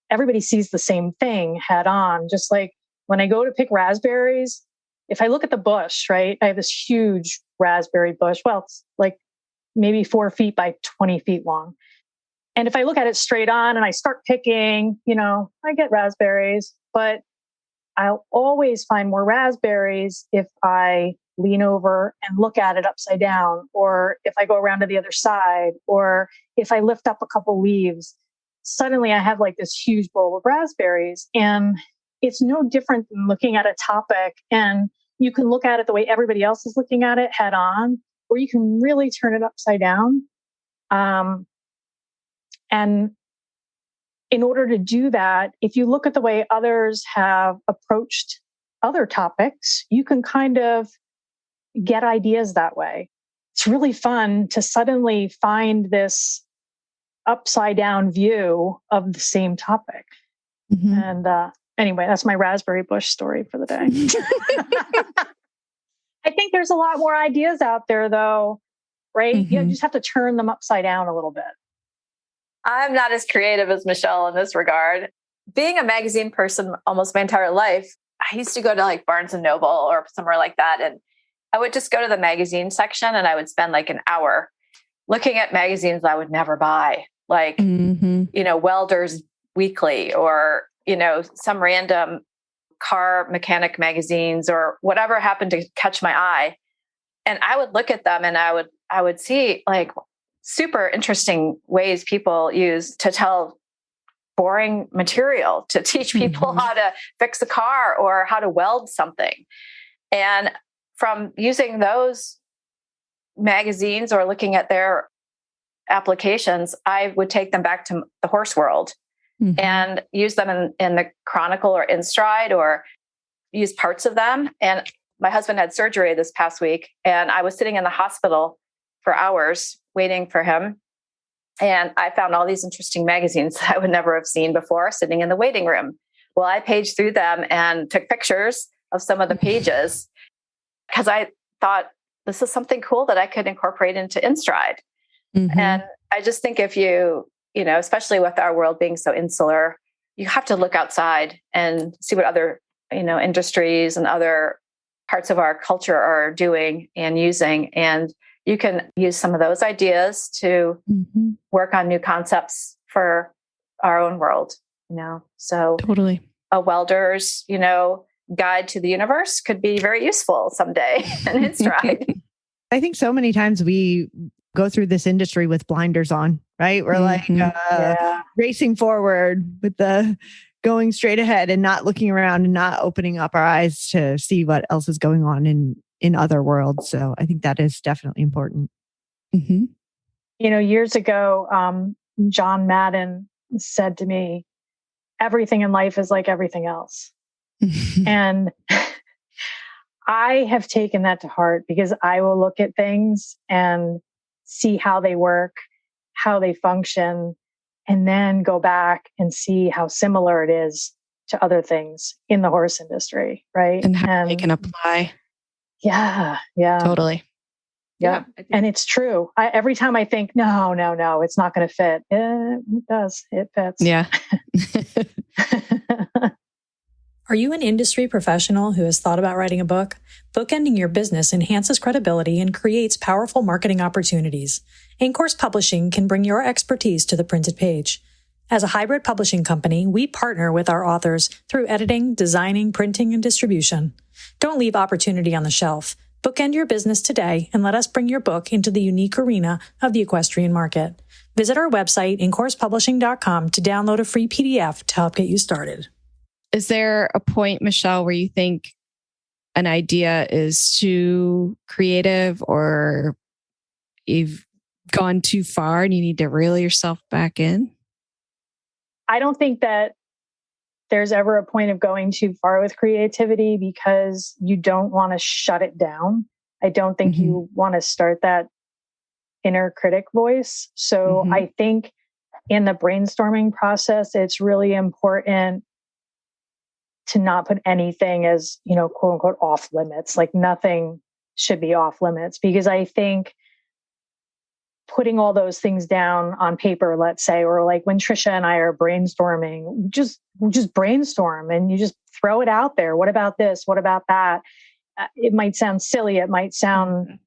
everybody sees the same thing head on. Just like when I go to pick raspberries, if I look at the bush, right? I have this huge raspberry bush. Well, it's like maybe 4 feet by 20 feet long. And if I look at it straight on and I start picking, I get raspberries, but I'll always find more raspberries if I lean over and look at it upside down, or if I go around to the other side, or if I lift up a couple leaves. Suddenly I have like this huge bowl of raspberries, and it's no different than looking at a topic, and you can look at it the way everybody else is looking at it head on, or you can really turn it upside down. And in order to do that, if you look at the way others have approached other topics, you can kind of, get ideas that way. It's really fun to suddenly find this upside down view of the same topic. And anyway, that's my raspberry bush story for the day. I think there's a lot more ideas out there, though, right? You just have to turn them upside down a little bit. I'm not as creative as Michelle in this regard. Being a magazine person almost my entire life, I used to go to like Barnes and Noble or somewhere like that. And I would just go to the magazine section and I would spend like an hour looking at magazines I would never buy, like, Welder's Weekly or, some random car mechanic magazines or whatever happened to catch my eye. And I would look at them and I would see like super interesting ways people use to tell boring material, to teach people how to fix a car or how to weld something. And from using those magazines or looking at their applications, I would take them back to the horse world and use them in the Chronicle or in Stride or use parts of them. And my husband had surgery this past week and I was sitting in the hospital for hours waiting for him. And I found all these interesting magazines that I would never have seen before sitting in the waiting room. Well, I paged through them and took pictures of some of the pages because I thought this is something cool that I could incorporate into InStride. And I just think if you, especially with our world being so insular, you have to look outside and see what other, industries and other parts of our culture are doing and using. And you can use some of those ideas to work on new concepts for our own world, So Totally. A welder's, guide to the universe could be very useful someday in InStride. I think so many times we go through this industry with blinders on, right? We're like racing forward with the going straight ahead and not looking around and not opening up our eyes to see what else is going on in other worlds. So I think that is definitely important. Years ago, John Madden said to me, everything in life is like everything else. And I have taken that to heart because I will look at things and see how they work, how they function, and then go back and see how similar it is to other things in the horse industry, right? And how they can apply. Yeah. Totally. Yeah. And it's true. Every time I think, no, it's not going to fit. It does. It fits. Yeah. Are you an industry professional who has thought about writing a book? Bookending your business enhances credibility and creates powerful marketing opportunities. In-Course Publishing can bring your expertise to the printed page. As a hybrid publishing company, we partner with our authors through editing, designing, printing, and distribution. Don't leave opportunity on the shelf. Bookend your business today and let us bring your book into the unique arena of the equestrian market. Visit our website, incoursepublishing.com, to download a free PDF to help get you started. Is there a point, Michelle, where you think an idea is too creative or you've gone too far and you need to reel yourself back in? I don't think that there's ever a point of going too far with creativity because you don't want to shut it down. I don't think you want to start that inner critic voice. So I think in the brainstorming process, it's really important to not put anything as, quote unquote, off limits. Like nothing should be off limits because I think putting all those things down on paper, let's say, or like when Tricia and I are brainstorming, we just brainstorm and you just throw it out there. What about this? What about that? It might sound silly. It might sound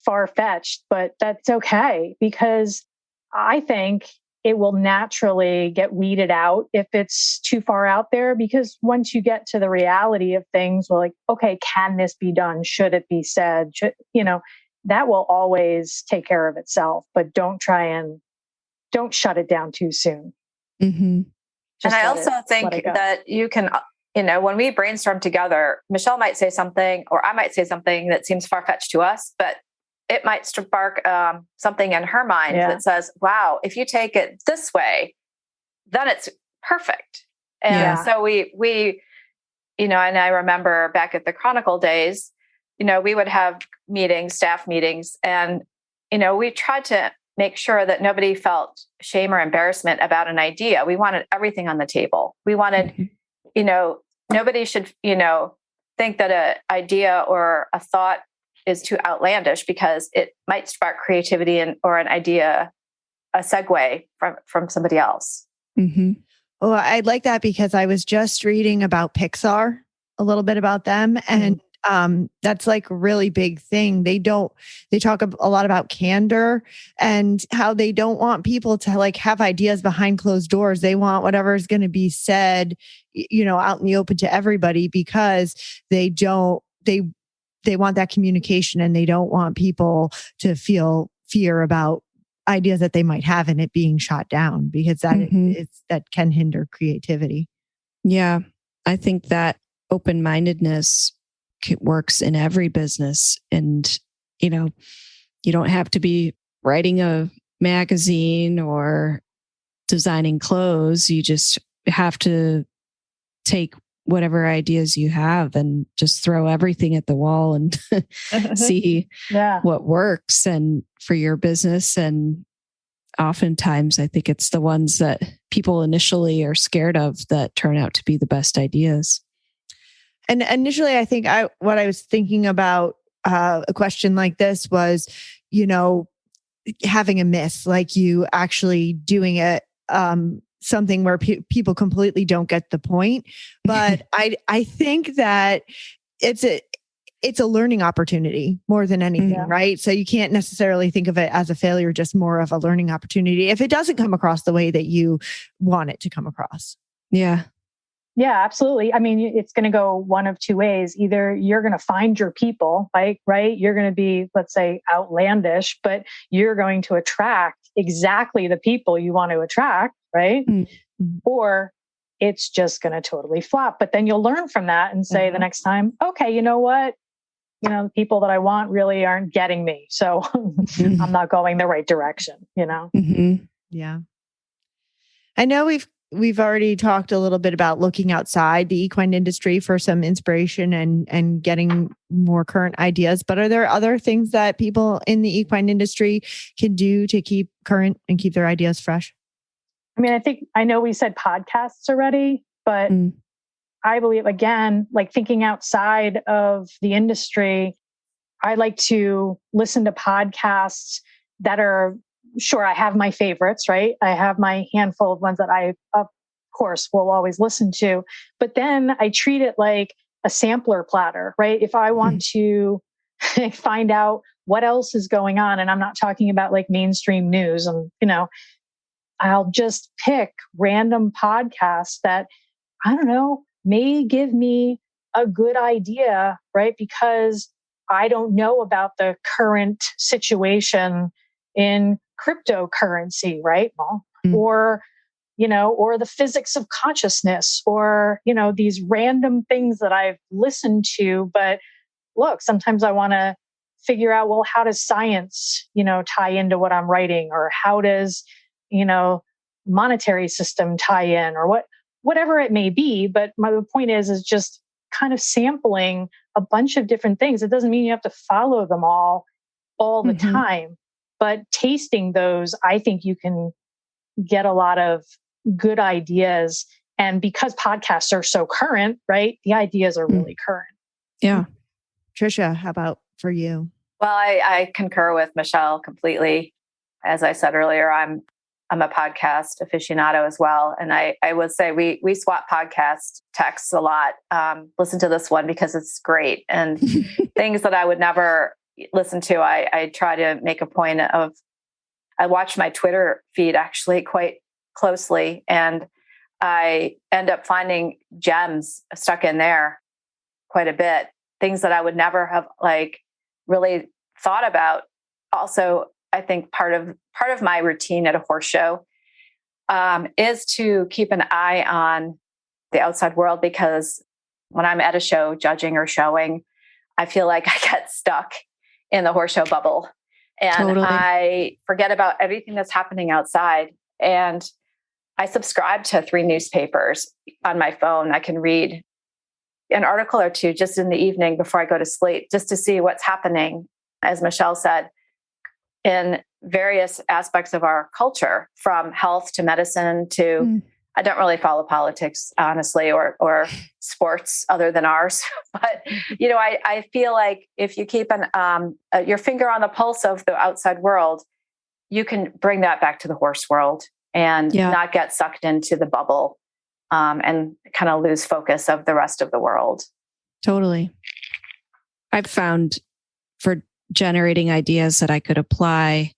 far-fetched, but that's okay because I think it will naturally get weeded out if it's too far out there, because once you get to the reality of things, we're like, okay, can this be done? Should it be said? That will always take care of itself, but don't shut it down too soon. And I also think that you can, when we brainstorm together, Michelle might say something, or I might say something that seems far-fetched to us, but it might spark something in her mind that says, wow, if you take it this way, then it's perfect. And so we, and I remember back at the Chronicle days, we would have meetings, staff meetings, and, we tried to make sure that nobody felt shame or embarrassment about an idea. We wanted everything on the table. We wanted, nobody should, think that an idea or a thought is too outlandish because it might spark creativity or an idea, a segue from somebody else. Mm-hmm. Well, I like that because I was just reading about Pixar, a little bit about them, and that's like a really big thing. They talk a lot about candor and how they don't want people to like have ideas behind closed doors. They want whatever is going to be said, out in the open to everybody, because they want that communication, and they don't want people to feel fear about ideas that they might have and it being shot down, because that can hinder creativity. Yeah. I think that open-mindedness works in every business. And, you don't have to be writing a magazine or designing clothes. You just have to take whatever ideas you have and just throw everything at the wall and see what works and for your business. And oftentimes I think it's the ones that people initially are scared of that turn out to be the best ideas. And initially, I think what I was thinking about a question like this was, having a miss, like you actually doing it, something where people completely don't get the point. But I think that it's a learning opportunity more than anything, right? So you can't necessarily think of it as a failure, just more of a learning opportunity if it doesn't come across the way that you want it to come across. Yeah. Yeah, absolutely. I mean, it's going to go one of two ways. Either you're going to find your people, right? You're going to be, let's say, outlandish, but you're going to attract exactly the people you want to attract, right? Mm-hmm. Or it's just going to totally flop. But then you'll learn from that and say the next time, okay, you know what? The people that I want really aren't getting me. So I'm not going the right direction, Mm-hmm. Yeah. I know we've already talked a little bit about looking outside the equine industry for some inspiration and getting more current ideas, but are there other things that people in the equine industry can do to keep current and keep their ideas fresh? I mean, I know we said podcasts already, but I believe, again, like thinking outside of the industry, I like to listen to podcasts that are, sure, I have my favorites, right? I have my handful of ones that I, of course, will always listen to. But then I treat it like a sampler platter, right? If I want to find out what else is going on, and I'm not talking about like mainstream news, and, I'll just pick random podcasts that, I don't know, may give me a good idea, right? Because I don't know about the current situation in cryptocurrency, right? Or, or the physics of consciousness, or, these random things that I've listened to. But look, sometimes I want to figure out, well, how does science, tie into what I'm writing? Or how does, monetary system tie in, or whatever it may be. But the point is just kind of sampling a bunch of different things. It doesn't mean you have to follow them all the time, but tasting those, I think you can get a lot of good ideas. And because podcasts are so current, right? The ideas are really current. Yeah. Tricia, how about for you? Well, I concur with Michelle completely. As I said earlier, I'm a podcast aficionado as well. And I would say we swap podcast texts a lot. Listen to this one because it's great. And things that I would never listen to, I try to make a point of, I watch my Twitter feed actually quite closely, and I end up finding gems stuck in there quite a bit. Things that I would never have really thought about. Also, I think part of my routine at a horse show is to keep an eye on the outside world, because when I'm at a show judging or showing, I feel like I get stuck in the horse show bubble, and I forget about everything that's happening outside. And I subscribe to 3 newspapers on my phone. I can read an article or two just in the evening before I go to sleep, just to see what's happening as Michelle said, in various aspects of our culture, from health to medicine to, I don't really follow politics, honestly, or sports other than ours. But, I feel like if you keep your finger on the pulse of the outside world, you can bring that back to the horse world and not get sucked into the bubble and kind of lose focus of the rest of the world. Totally. I've found for generating ideas that I could apply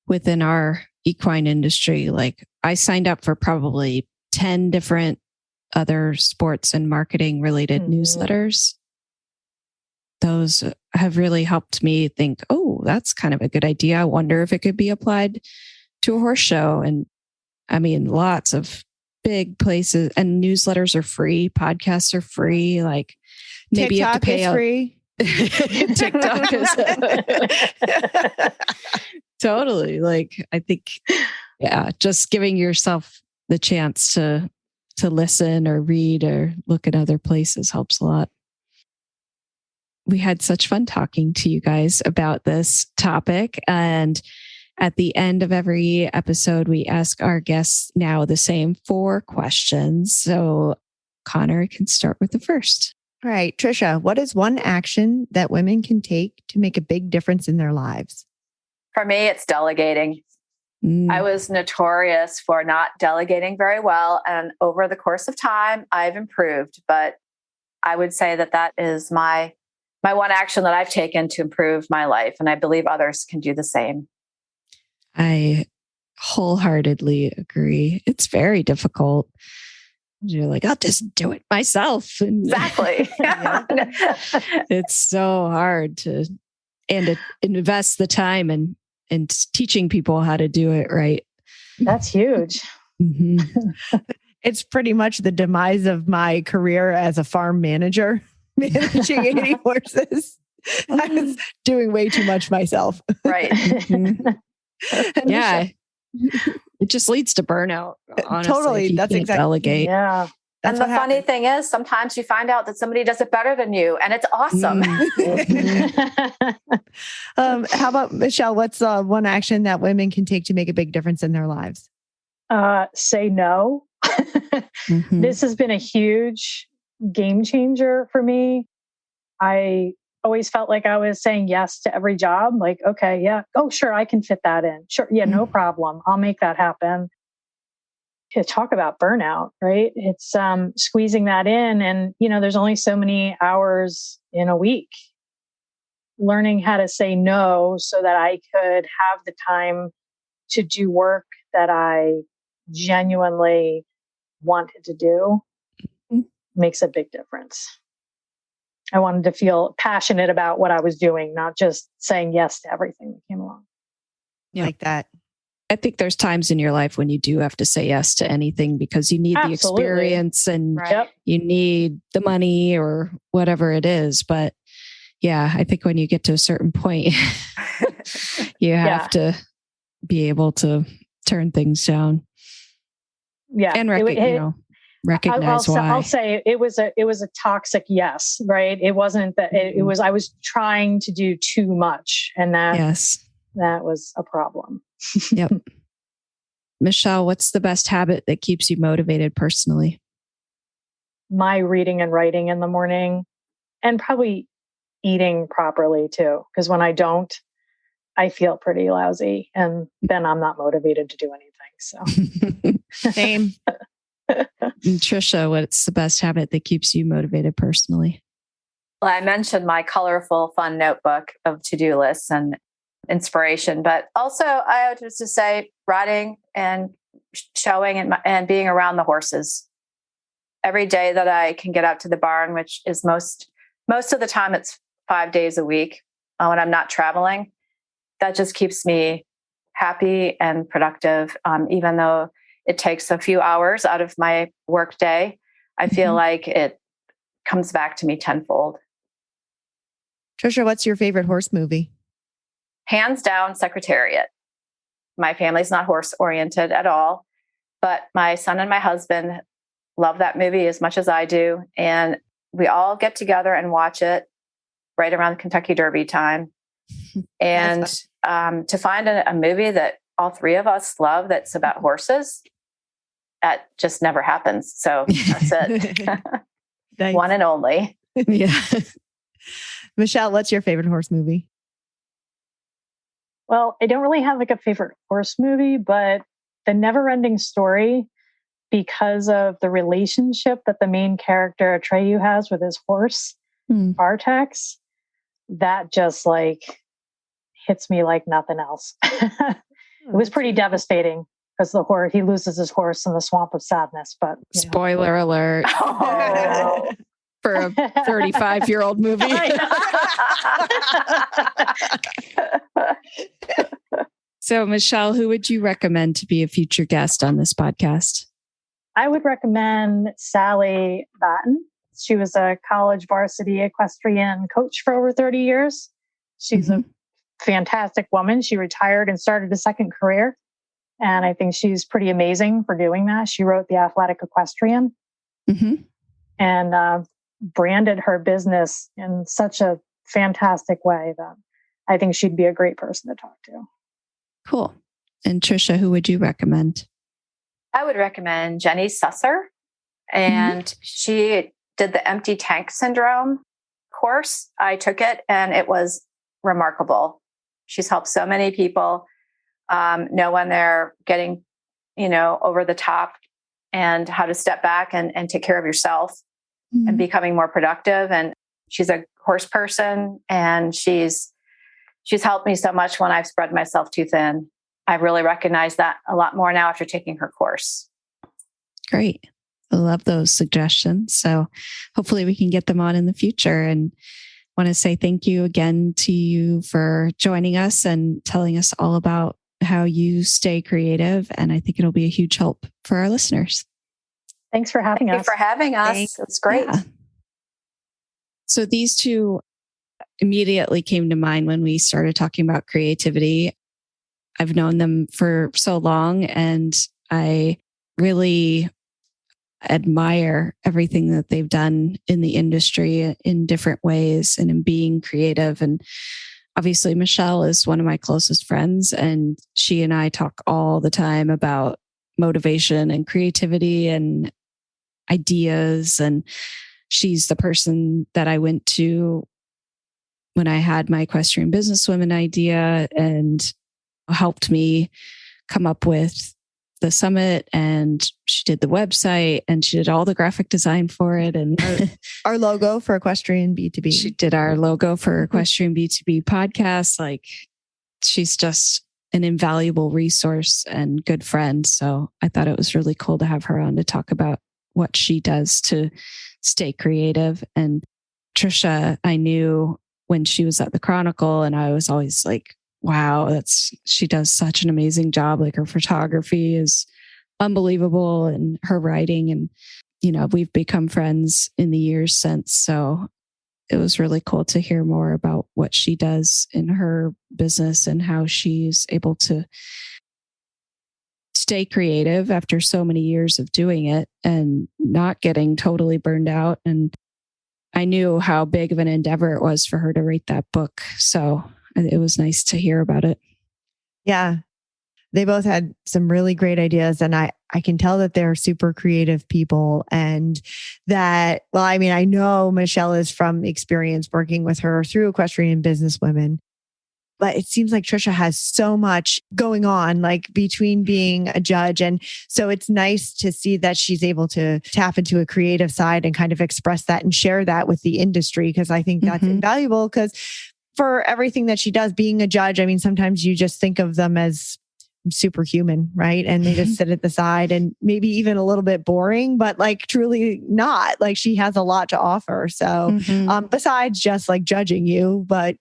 within our equine industry, like I signed up for probably 10 different other sports and marketing related newsletters. Those have really helped me think, oh, that's kind of a good idea. I wonder if it could be applied to a horse show. And I mean, lots of big places, and newsletters are free. Podcasts are free. Like maybe you have to pay free. TikTok is totally. Like, I think, just giving yourself the chance to listen or read or look at other places helps a lot. We had such fun talking to you guys about this topic. And at the end of every episode, we ask our guests now the same 4 questions. So Connor can start with the first. All right, Tricia, what is one action that women can take to make a big difference in their lives? For me, it's delegating. I was notorious for not delegating very well. And over the course of time, I've improved. But I would say that is my one action that I've taken to improve my life. And I believe others can do the same. I wholeheartedly agree. It's very difficult. You're like, I'll just do it myself. And exactly. It's so hard to invest the time and teaching people how to do it right. That's huge. It's pretty much the demise of my career as a farm manager, managing 80 horses. I was doing way too much myself. Right. Yeah. It just leads to burnout. Honestly, totally. That's exactly. Delegate. Yeah. And the funny thing is, sometimes you find out that somebody does it better than you, and it's awesome. How about Michelle? What's one action that women can take to make a big difference in their lives? Say no. This has been a huge game changer for me. I always felt like I was saying yes to every job. Like, okay, yeah. Oh, sure. I can fit that in. Sure. Yeah, no problem. I'll make that happen. To talk about burnout, right? It's squeezing that in. And, there's only so many hours in a week. Learning how to say no so that I could have the time to do work that I genuinely wanted to do makes a big difference. I wanted to feel passionate about what I was doing, not just saying yes to everything that came along. Yep. Like that. I think there's times in your life when you do have to say yes to anything because you need the experience and you need the money or whatever it is. But yeah, I think when you get to a certain point, you have to be able to turn things down. Yeah. And recognize why. I'll say it was a toxic yes, right? It wasn't that it was, I was trying to do too much, and that was a problem. Yep. Michelle, what's the best habit that keeps you motivated personally? My reading and writing in the morning, and probably eating properly too. Because when I don't, I feel pretty lousy, and then I'm not motivated to do anything. So same. Tricia, what's the best habit that keeps you motivated personally? Well, I mentioned my colorful, fun notebook of to-do lists and inspiration, but also I would just say riding and showing and being around the horses. Every day that I can get out to the barn, which is most of the time, it's 5 days a week when I'm not traveling. That just keeps me happy and productive, even though it takes a few hours out of my work day. I feel like it comes back to me tenfold. Tricia, what's your favorite horse movie? Hands down, Secretariat. My family's not horse oriented at all, but my son and my husband love that movie as much as I do. And we all get together and watch it right around Kentucky Derby time. And to find a movie that all three of us love that's about horses, that just never happens. So that's it. Nice. One and only. Yeah. Michelle, what's your favorite horse movie? Well, I don't really have like a favorite horse movie, but The Never-Ending Story, because of the relationship that the main character Atreyu has with his horse, Artax, that just like hits me like nothing else. It was pretty devastating because he loses his horse in the swamp of sadness. But spoiler alert for a 35-year-old movie. So, Michelle, who would you recommend to be a future guest on this podcast? I would recommend Sally Batten. She was a college varsity equestrian coach for over 30 years. She's a fantastic woman. She retired and started a second career. And I think she's pretty amazing for doing that. She wrote The Athletic Equestrian and branded her business in such a fantastic way that I think she'd be a great person to talk to. Cool. And Tricia, who would you recommend? I would recommend Jenny Susser. And she did the empty tank syndrome course. I took it and it was remarkable. She's helped so many people know when they're getting, over the top and how to step back and take care of yourself and becoming more productive. And she's a horse person and she's helped me so much when I've spread myself too thin. I really recognize that a lot more now after taking her course. Great. I love those suggestions. So hopefully we can get them on in the future. And want to say thank you again to you for joining us and telling us all about how you stay creative. And I think it'll be a huge help for our listeners. Thanks for having us. Thank you for having us. Thanks. It's great. Yeah. So these two immediately came to mind when we started talking about creativity. I've known them for so long and I really admire everything that they've done in the industry in different ways and in being creative. And obviously Michelle is one of my closest friends and she and I talk all the time about motivation and creativity and ideas. And she's the person that I went to when I had my Equestrian Businesswomen idea and helped me come up with the summit, and she did the website and she did all the graphic design for it. And our logo for Equestrian B2B. She did our logo for Equestrian B2B podcast. Like, she's just an invaluable resource and good friend. So I thought it was really cool to have her on to talk about what she does to stay creative. And Tricia, I knew when she was at the Chronicle, and I was always like, wow, she does such an amazing job. Like, her photography is unbelievable and her writing, and, we've become friends in the years since. So it was really cool to hear more about what she does in her business and how she's able to stay creative after so many years of doing it and not getting totally burned out. And I knew how big of an endeavor it was for her to write that book. So it was nice to hear about it. Yeah. They both had some really great ideas. And I can tell that they're super creative people. And that, I know Michelle is from experience working with her through Equestrian Businesswomen. But it seems like Tricia has so much going on, like between being a judge. And so it's nice to see that she's able to tap into a creative side and kind of express that and share that with the industry. Because I think that's invaluable, because for everything that she does, being a judge, sometimes you just think of them as superhuman, right? And they just sit at the side and maybe even a little bit boring, but like truly not. Like, she has a lot to offer. So besides just like judging you, but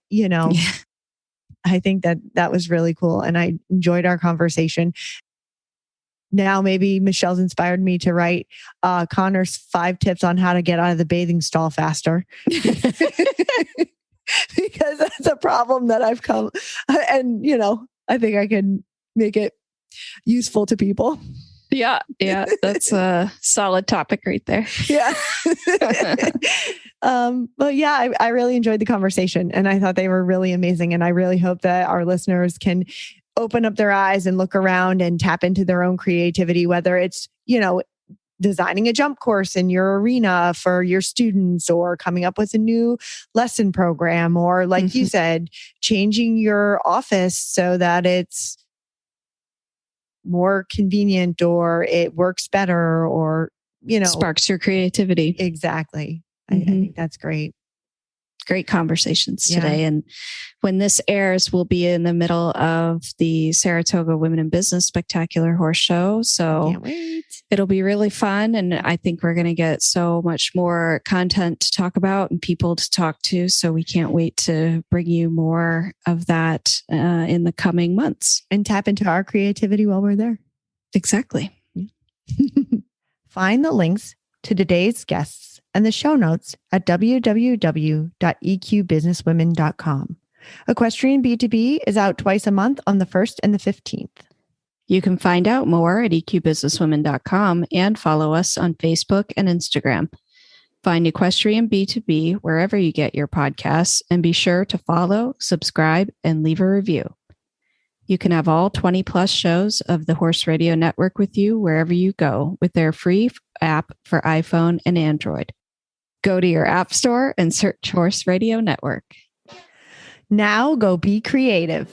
I think that was really cool. And I enjoyed our conversation. Now, maybe Michelle's inspired me to write Connor's 5 tips on how to get out of the bathing stall faster. Because that's a problem that I've come. And, I think I can make it useful to people. Yeah. That's a solid topic right there. Yeah. But yeah, I really enjoyed the conversation and I thought they were really amazing. And I really hope that our listeners can open up their eyes and look around and tap into their own creativity, whether it's, designing a jump course in your arena for your students or coming up with a new lesson program, or like you said, changing your office so that it's more convenient or it works better or, sparks your creativity. Exactly. I think that's great. Great conversations today. And when this airs, we'll be in the middle of the Saratoga Women in Business Spectacular Horse Show. So Can't wait. It'll be really fun. And I think we're going to get so much more content to talk about and people to talk to. So we can't wait to bring you more of that in the coming months. And tap into our creativity while we're there. Exactly. Find the links to today's guests and the show notes at www.eqbusinesswomen.com. Equestrian B2B is out twice a month on the 1st and the 15th. You can find out more at eqbusinesswomen.com and follow us on Facebook and Instagram. Find Equestrian B2B wherever you get your podcasts and be sure to follow, subscribe, and leave a review. You can have all 20 plus shows of the Horse Radio Network with you wherever you go with their free app for iPhone and Android. Go to your app store and search Horse Radio Network. Now go be creative.